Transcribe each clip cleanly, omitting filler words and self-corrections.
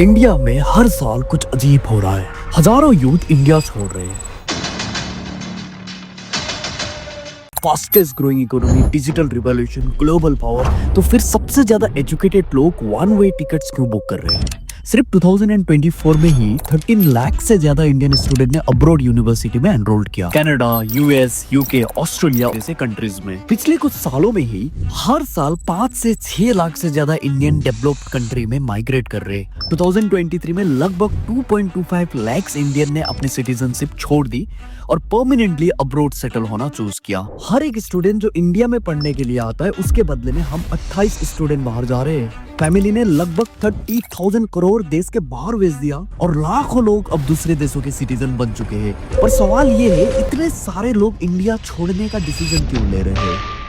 India में हर साल कुछ अजीब हो रहा है। हजारों यूथ इंडिया छोड़ रहे हैं। Fastest growing economy, digital revolution, global power, तो फिर सबसे ज्यादा एजुकेटेड लोग वन वे टिकट्स क्यों बुक कर रहे हैं? सिर्फ 2024 में ही 13 लाख से ज्यादा इंडियन स्टूडेंट ने अब्रॉड यूनिवर्सिटी में एनरोल्ड किया। कनाडा, यूएस, यूके, ऑस्ट्रेलिया जैसे कंट्रीज में पिछले कुछ सालों में ही हर साल 5 से 6 लाख से ज्यादा इंडियन डेवलप्ड कंट्री में माइग्रेट कर रहे। 2023 में लगभग 2.25 लाख इंडियन ने अपनी सिटीजनशिप छोड़ दी और परमानेंटली अब्रॉड सेटल होना चूज किया। हर एक स्टूडेंट जो इंडिया में पढ़ने के लिए आता है, उसके बदले में हम 28 स्टूडेंट बाहर जा रहे हैं। फैमिली ने लगभग 30,000 करोड़ देश के बाहर भेज दिया और लाखों लोग अब दूसरे देशों के सिटीजन बन चुके हैं। पर सवाल ये है, इतने सारे लोग इंडिया छोड़ने का डिसीजन क्यों ले रहे हैं?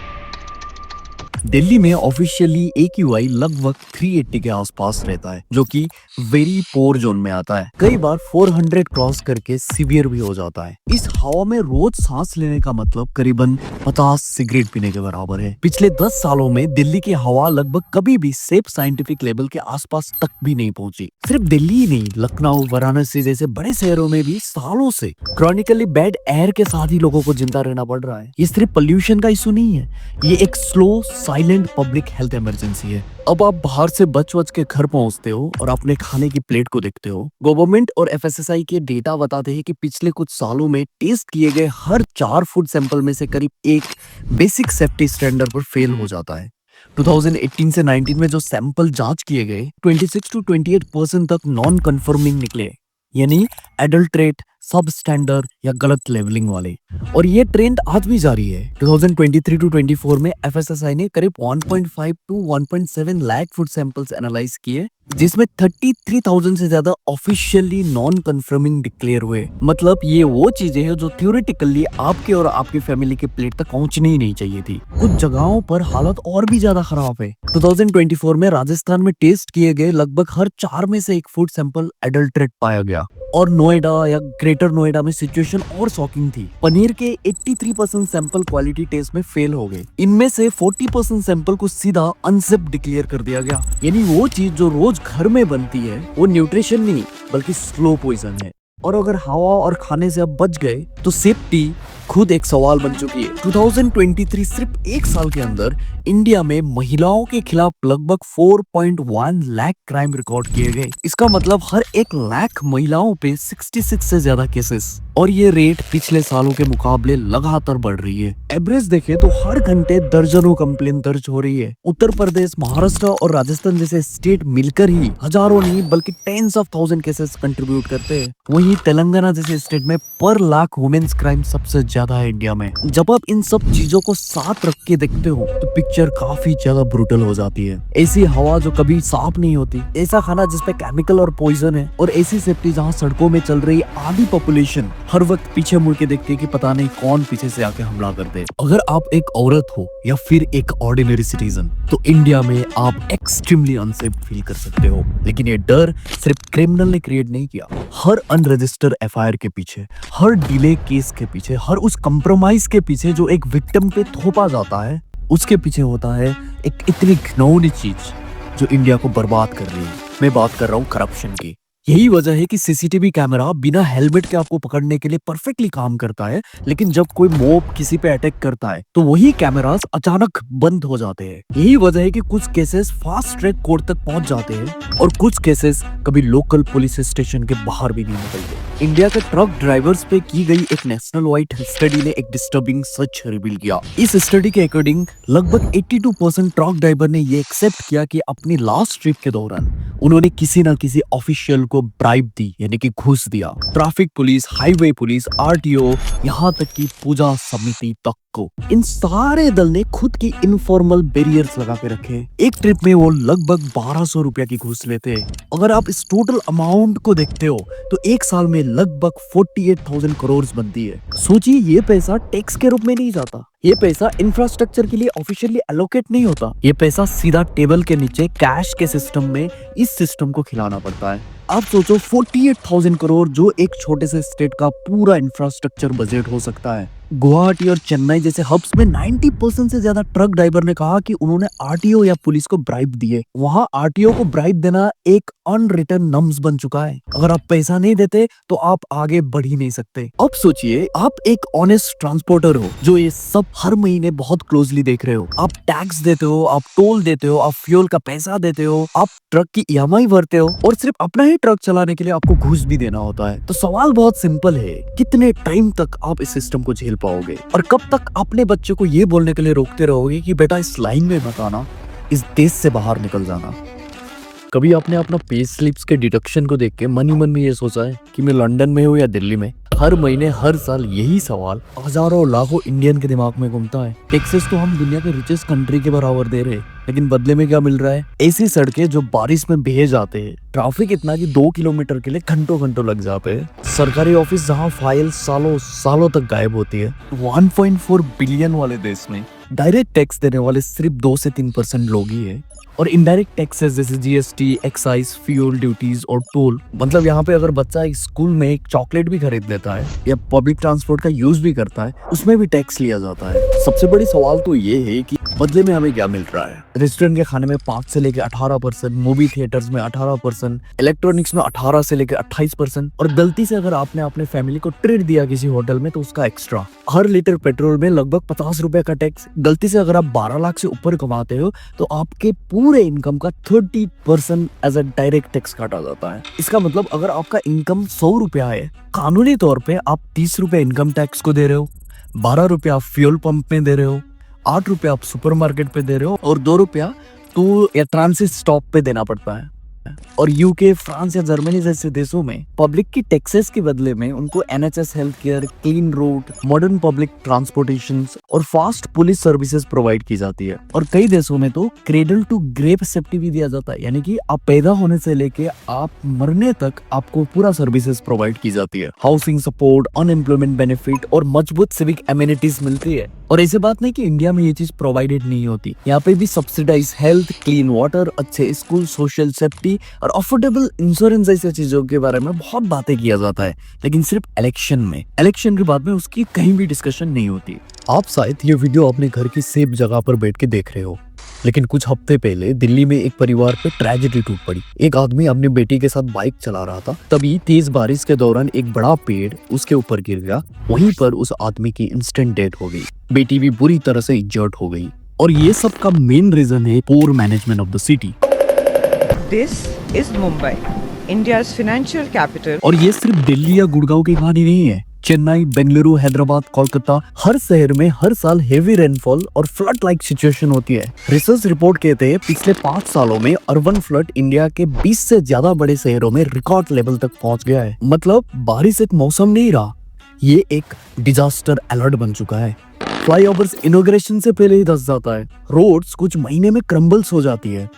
दिल्ली में ऑफिशियली AQI लगभग 380 के आसपास रहता है, जो कि वेरी पोर जोन में आता है। कई बार 400 क्रॉस करके सीवियर भी हो जाता है। इस हवा में रोज सांस लेने का मतलब करीबन 50 सिगरेट पीने के बराबर है। पिछले 10 सालों में दिल्ली की हवा लगभग कभी भी सेफ साइंटिफिक लेवल के आसपास तक भी नहीं पहुंची। सिर्फ दिल्ली ही नहीं, लखनऊ, वाराणसी जैसे बड़े शहरों में भी सालों से क्रॉनिकली बैड एयर के साथ ही लोगों को जिंदा रहना पड़ रहा है। ये सिर्फ पोल्यूशन का इशू नहीं है, ये एक slow silent public health emergency है। अब आप बाहर से बच के घर पहुंचते हो और अपने खाने की प्लेट को देखते हो। गवर्नमेंट और FSSAI के डेटा बताते हैं कि पिछले कुछ सालों में टेस्ट किए गए हर 4 फूड सैंपल में से करीब एक बेसिक सेफ्टी स्टैंडर्ड पर फेल हो जाता है। 2018 से 19 में जो सैंपल जांच किए गए, 26 to 28% तक नॉन कंफर्मिंग निकले, यानी एडल्ट्रेट, सब स्टैंडर्ड या गलत लेवलिंग वाले। और ये ट्रेंड आज भी जारी है। 2023 to 24 में FSSAI ने करीब 1.5 to 1.7 lakh food samples analyse किए, जिसमें 33,000 से ज्यादा ऑफिशियली नॉन कंफर्मिंग डिक्लेयर हुए। मतलब ये वो चीजें हैं जो थ्योरेटिकली आपके और आपकी फैमिली के प्लेट तक पहुंचनी ही नहीं चाहिए थी। कुछ जगहों पर हालत और भी ज्यादा खराब है। 2024 में राजस्थान में टेस्ट किए गए लगभग हर 4 में से एक फूड सैंपल एडल्ट्रेट पाया गया। और नोएडा या ग्रेटर नोएडा में सिचुएशन और शॉकिंग थी। पनीर के 83% सैंपल क्वालिटी टेस्ट में फेल हो गए। इनमें से 40% सैंपल को सीधा अनसिप डिक्लेयर कर दिया गया। यानी वो चीज जो रोज घर में बनती है, वो न्यूट्रिशन नहीं बल्कि स्लो पॉइजन है। और अगर हवा और खाने से अब बच गए तो सेफ्टी खुद एक सवाल बन चुकी है। 2023 सिर्फ एक साल के अंदर इंडिया में महिलाओं के खिलाफ लगभग 4.1 लाख क्राइम रिकॉर्ड किए गए। इसका मतलब हर 1 लाख महिलाओं पे 66 से ज्यादा केसेस, और ये रेट पिछले सालों के मुकाबले लगातार बढ़ रही है। एवरेज देखें तो हर घंटे दर्जनों कंप्लेन दर्ज हो रही है। उत्तर प्रदेश, महाराष्ट्र और राजस्थान जैसे स्टेट मिलकर ही हजारों नहीं बल्कि tens of thousand cases contribute करते हैं। वहीं तेलंगाना जैसे स्टेट में पर लाख वुमेन्स क्राइम सबसे ज्यादा है इंडिया में। जब आप इन सब चीजों को साथ रख के देखते हो तो पिक्चर काफी ज्यादा ब्रूटल हो जाती है। ऐसी हवा जो कभी साफ नहीं होती, ऐसा खाना जिसपे केमिकल और पॉइजन है, और ऐसी सेफ्टी जहाँ सड़कों में चल रही आधी पॉपुलेशन हर वक्त पीछे मुड़ के देखती है कि पता नहीं कौन पीछे से आके हमला कर दे। अगर आप एक औरत हो या फिर एक ऑर्डिनरी सिटीजन, तो इंडिया में आप एक्सट्रीमली अनसेफ फील कर सकते हो। लेकिन ये डर सिर्फ क्रिमिनल ने क्रिएट नहीं किया। हर अनरजिस्टर्ड FIR के पीछे, हर डिले केस के पीछे, हर उस कंप्रोमाइज के पीछे जो एक विक्टिम पे थोपा जाता है, उसके पीछे होता है एक इतनी घिनौनी चीज जो इंडिया को बर्बाद कर रही है। मैं बात कर रहा हूँ करप्शन की। यही वजह है कि CCTV कैमरा बिना हेलमेट के आपको पकड़ने के लिए परफेक्टली काम करता है, लेकिन जब कोई मॉब किसी पे अटैक करता है तो वही कैमरास अचानक बंद हो जाते हैं। यही वजह है कि कुछ केसेस फास्ट ट्रैक कोर्ट तक पहुंच जाते हैं और कुछ केसेस कभी लोकल पुलिस स्टेशन के बाहर भी नहीं निकलते। इंडिया के ट्रक ड्राइवर्स पे की गई एक नेशनल वाइड स्टडी ने एक डिस्टर्बिंग सच रिवील किया। इस स्टडी के अकॉर्डिंग लगभग 82% ट्रक ड्राइवर ने ये एक्सेप्ट किया कि अपनी लास्ट ट्रिप के दौरान उन्होंने किसी न किसी ऑफिशियल को ब्राइब दी, यानी कि घूस दिया। Traffic police, highway police, RTO, यहाँ तक कि पूजा समिति तक को, इन सारे दल ने खुद की इनफॉर्मल बैरियर्स लगा के रखे। एक ट्रिप में वो लगभग 1200 रुपया की घूस लेते हैं। अगर आप इस टोटल अमाउंट को देखते हो तो एक साल में लगभग 48,000 करोड़ बनती है। सोचिए, ये पैसा टैक्स के रूप में नहीं जाता, ये पैसा इंफ्रास्ट्रक्चर के लिए ऑफिशियली एलोकेट नहीं होता, ये पैसा सीधा टेबल के नीचे कैश के सिस्टम में इस सिस्टम को खिलाना पड़ता है। आप सोचो 48,000 करोड़ जो एक छोटे से स्टेट का पूरा इंफ्रास्ट्रक्चर बजट हो सकता है। गुवाहाटी और चेन्नई जैसे हब्स में 90% से ज्यादा ट्रक ड्राइवर ने कहा कि उन्होंने RTO या पुलिस को ब्राइब दिए। वहां RTO को ब्राइब देना एक अनरिटन नम्स बन चुका है। अगर आप पैसा नहीं देते तो आप आगे बढ़ ही नहीं सकते। अब सोचिए आप एक ऑनेस्ट ट्रांसपोर्टर हो जो ये सब हर महीने बहुत क्लोजली देख रहे हो। आप टैक्स देते हो, आप टोल देते हो, आप फ्यूल का पैसा देते हो, आप ट्रक की ईएमआई भरते हो और सिर्फ अपना ही ट्रक चलाने के लिए आपको घूस भी देना होता है। तो सवाल बहुत सिंपल है, कितने टाइम तक आप इस सिस्टम को झेल पाओगे और कब तक अपने बच्चे को ये बोलने के लिए रोकते रहोगे कि बेटा इस लाइन में मत आना, इस देश से बाहर निकल जाना। कभी आपने अपना पे स्लिप्स के डिडक्शन को देख के मन ही मन में ये सोचा है कि मैं लंदन में हूँ या दिल्ली में? हर महीने हर साल यही सवाल हजारों लाखों इंडियन के दिमाग में घूमता है। टैक्सेस तो हम दुनिया के रिचेस्ट कंट्री के बराबर दे रहे हैं, लेकिन बदले में क्या मिल रहा है? ऐसी सड़कें जो बारिश में बह जाते हैं, ट्रैफिक इतना कि 2 किलोमीटर के लिए घंटों घंटों लग जाते हैं, सरकारी ऑफिस जहां फाइल सालों सालों तक गायब होती है। 1.4 बिलियन वाले देश में डायरेक्ट टैक्स देने वाले सिर्फ 2 से 3% लोग ही है और इनडायरेक्ट टैक्सेस जैसे जीएसटी, एक्साइज, फ्यूल ड्यूटीज और टोल, मतलब यहाँ पे अगर बच्चा स्कूल में एक चॉकलेट भी खरीद लेता है या पब्लिक ट्रांसपोर्ट का यूज भी करता है, उसमें भी टैक्स लिया जाता है। सबसे बड़ी सवाल तो ये है कि बदले में हमें क्या मिल रहा है? रेस्टोरेंट के खाने में 5 से लेकर 18%, मूवी थिएटर्स में 18%, इलेक्ट्रॉनिक्स में 18 से लेकर 28% और गलती से अगर आपने अपने फैमिली को ट्रीट दिया किसी होटल में तो उसका एक्स्ट्रा। हर लीटर पेट्रोल में लगभग 50 रुपए का टैक्स। गलती से अगर आप 12 लाख से ऊपर कमाते हो तो आपके पूरे इनकम का 30% एज अ डायरेक्ट टैक्स काटा जाता है। इसका मतलब अगर आपका इनकम 100 रुपया है, कानूनी तौर पे आप 30 रुपए इनकम टैक्स को दे रहे हो, 12 रुपया आप फ्यूल पंप में दे रहे हो, 8 रुपया आप सुपरमार्केट पे दे रहे हो और 2 रुपया टूल या ट्रांसिट स्टॉप पे देना पड़ता है। और यूके, फ्रांस या जर्मनी जैसे देशों में पब्लिक की टैक्सेस के बदले में उनको NHS health care, clean road, modern public transportation और फास्ट पुलिस सर्विसेज प्रोवाइड की जाती है। और कई देशों में तो क्रेडल टू ग्रेव सेफ्टी भी दिया जाता है, यानी कि आप पैदा होने से लेके आप मरने तक आपको पूरा सर्विसेज प्रोवाइड की जाती है। हाउसिंग सपोर्ट, अनएम्प्लॉयमेंट बेनिफिट और मजबूत सिविक एमिनिटीज मिलती है। और ऐसे बात नहीं कि इंडिया में ये चीज प्रोवाइडेड नहीं होती, यहाँ पे भी सब्सिडाइज हेल्थ, क्लीन वाटर, अच्छे स्कूल, सोशल सेफ्टी और अफोर्डेबल इंश्योरेंस जैसी चीजों के बारे में बहुत बातें किया जाता है, लेकिन सिर्फ इलेक्शन के बाद में उसकी कहीं भी डिस्कशन नहीं होती। आप शायद ये वीडियो अपने घर की सेफ जगह पर बैठ के देख रहे हो, लेकिन कुछ हफ्ते पहले दिल्ली में एक परिवार पे ट्रेजेडी टूट पड़ी। एक आदमी अपनी बेटी के साथ बाइक चला रहा था, तभी तेज बारिश के दौरान एक बड़ा पेड़ उसके ऊपर गिर गया। वहीं पर उस आदमी की इंस्टेंट डेथ हो गई। बेटी भी बुरी तरह से इंजर्ड हो गई। और ये सब का मेन रीजन है poor management of the city. This is Mumbai, India's financial capital. और ये सिर्फ दिल्ली या गुड़गांव की कहानी नहीं है। चेन्नई, बेंगलुरु, हैदराबाद, कोलकाता, हर शहर में हर साल हेवी रेनफॉल और फ्लड लाइक सिचुएशन होती है। रिसर्च रिपोर्ट कहते हैं पिछले 5 सालों में अर्बन फ्लड इंडिया के 20 से ज्यादा बड़े शहरों में रिकॉर्ड लेवल तक पहुंच गया है। मतलब बारिश एक मौसम नहीं रहा, ये एक डिजास्टर अलर्ट बन चुका है। फ्लाईओवर्स इनॉग्रेशन से पहले ही धंस जाता है, रोड्स कुछ महीने में क्रम्बल्स हो जाती है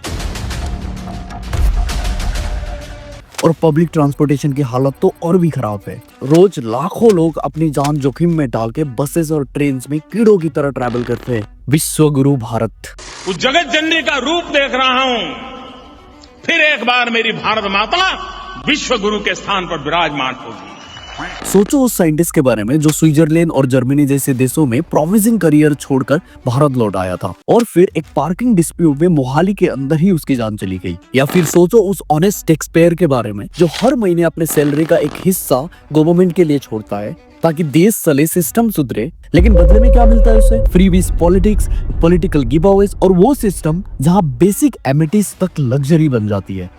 और पब्लिक ट्रांसपोर्टेशन की हालत तो और भी खराब है। रोज लाखों लोग अपनी जान जोखिम में डाल के बसेस और ट्रेन में कीड़ों की तरह ट्रैवल करते हैं। विश्व गुरु भारत, उस जगत जननी का रूप देख रहा हूं। फिर एक बार मेरी भारत माता विश्व गुरु के स्थान पर विराजमान होगी। सोचो उस साइंटिस्ट के बारे में जो स्विट्जरलैंड और जर्मनी जैसे देशों में प्रोमिसिंग करियर छोड़कर भारत लौट आया था और फिर एक पार्किंग डिस्प्यूट में मोहाली के अंदर ही उसकी जान चली गई। या फिर सोचो उस ऑनेस्ट टैक्स पेयर के बारे में जो हर महीने अपने सैलरी का एक हिस्सा गवर्नमेंट के लिए छोड़ता है ताकि देश चले, सिस्टम सुधरे, लेकिन बदले में क्या मिलता है उसे? Freebies politics, political give Awez और वो सिस्टम जहां बेसिक एमिनिटीज तक लग्जरी बन जाती है।